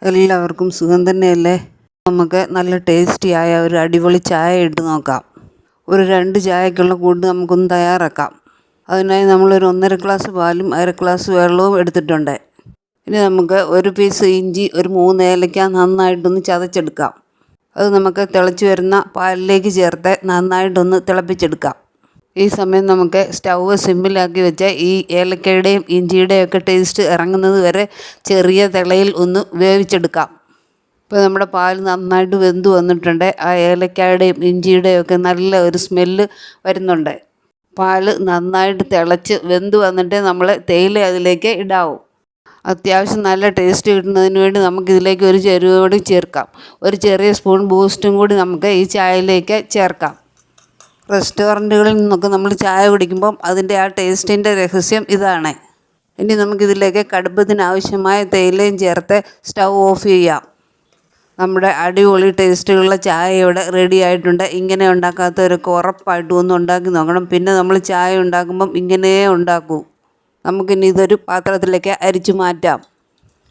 എല്ലാവർക്കും സുഖം തന്നെയല്ലേ? നമുക്ക് നല്ല ടേസ്റ്റിയായ ഒരു അടിപൊളി ചായ ഇട്ട് നോക്കാം. ഒരു 2 ചായക്കുള്ള കൂട്ട് നമുക്കൊന്ന് തയ്യാറാക്കാം. അതിനായി നമ്മളൊരു 1.5 ഗ്ലാസ് പാലും 1/2 ഗ്ലാസ് വെള്ളവും എടുത്തിട്ടുണ്ട്. ഇനി നമുക്ക് ഒരു പീസ് ഇഞ്ചി, ഒരു 3 ഏലക്ക നന്നായിട്ടൊന്ന് ചതച്ചെടുക്കാം. അത് നമുക്ക് തിളച്ച് വരുന്ന പാലിലേക്ക് ചേർത്ത് നന്നായിട്ടൊന്ന് തിളപ്പിച്ചെടുക്കാം. ഈ സമയം നമുക്ക് സ്റ്റൗവ് സിമ്മിലാക്കി വെച്ച ഈ ഏലക്കയുടെയും ഇഞ്ചിയുടെയും ഒക്കെ ടേസ്റ്റ് ഇറങ്ങുന്നത് വരെ ചെറിയ തിളയിൽ ഒന്ന് വേവിച്ചെടുക്കാം. ഇപ്പോൾ നമ്മുടെ പാൽ നന്നായിട്ട് വെന്ത് വന്നിട്ടുണ്ട്. ആ ഏലക്കയുടെയും ഇഞ്ചിയുടെയും ഒക്കെ നല്ല ഒരു സ്മെല്ല് വരുന്നുണ്ട്. പാൽ നന്നായിട്ട് തിളച്ച് വെന്ത് വന്നിട്ട് നമ്മൾ തേയില അതിലേക്ക് ഇടാവും. അത്യാവശ്യം നല്ല ടേസ്റ്റ് കിട്ടുന്നതിന് വേണ്ടി നമുക്കിതിലേക്ക് ഒരു ചേരുവ കൂടി ചേർക്കാം. ഒരു ചെറിയ സ്പൂൺ ബൂസ്റ്റും കൂടി നമുക്ക് ഈ ചായയിലേക്ക് ചേർക്കാം. റെസ്റ്റോറൻറ്റുകളിൽ നിന്നൊക്കെ നമ്മൾ ചായ കുടിക്കുമ്പം അതിൻ്റെ ആ ടേസ്റ്റിൻ്റെ രഹസ്യം ഇതാണ്. ഇനി നമുക്കിതിലേക്ക് കടുപ്പത്തിന് ആവശ്യമായ തേയിലയും ചേർത്ത് സ്റ്റൗ ഓഫ് ചെയ്യാം. നമ്മുടെ അടിപൊളി ടേസ്റ്റുള്ള ചായ ഇവിടെ റെഡി ആയിട്ടുണ്ട്. ഇങ്ങനെ ഉണ്ടാക്കാത്തവരൊക്കെ ഉറപ്പായിട്ടും ഒന്ന് ഉണ്ടാക്കി നോക്കണം. പിന്നെ നമ്മൾ ചായ ഉണ്ടാക്കുമ്പം ഇങ്ങനെ ഉണ്ടാക്കൂ. നമുക്കിനി ഇതൊരു പാത്രത്തിലേക്ക് അരിച്ചു മാറ്റാം.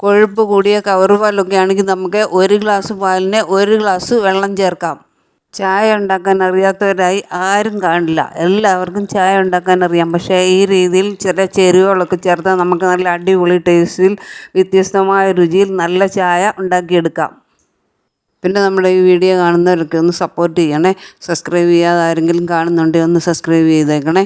കൊഴുപ്പ് കൂടിയ കവർ പാലൊക്കെ ആണെങ്കിൽ നമുക്ക് 1 ഗ്ലാസ് പാലിന് 1 ഗ്ലാസ് വെള്ളം ചേർക്കാം. ചായ ഉണ്ടാക്കാൻ അറിയാത്തവരായി ആരും കാണില്ല. എല്ലാവർക്കും ചായ ഉണ്ടാക്കാൻ അറിയാം. പക്ഷേ ഈ രീതിയിൽ ചില ചേരുവകളൊക്കെ ചേർത്താൽ നമുക്ക് നല്ല അടിപൊളി ടേസ്റ്റിൽ വ്യത്യസ്തമായ രുചിയിൽ നല്ല ചായ ഉണ്ടാക്കിയെടുക്കാം. പിന്നെ നമ്മുടെ ഈ വീഡിയോ കാണുന്നവരൊക്കെ ഒന്ന് സപ്പോർട്ട് ചെയ്യണേ. സബ്സ്ക്രൈബ് ചെയ്യാതെ ആരെങ്കിലും കാണുന്നുണ്ടെങ്കിൽ ഒന്ന് സബ്സ്ക്രൈബ് ചെയ്തേക്കണേ.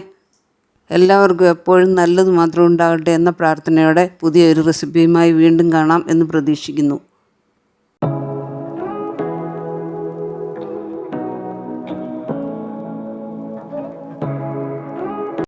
എല്ലാവർക്കും എപ്പോഴും നല്ലത് മാത്രം ഉണ്ടാകട്ടെ എന്ന പ്രാർത്ഥനയോടെ പുതിയൊരു റെസിപ്പിയുമായി വീണ്ടും കാണാം എന്ന് പ്രതീക്ഷിക്കുന്നു.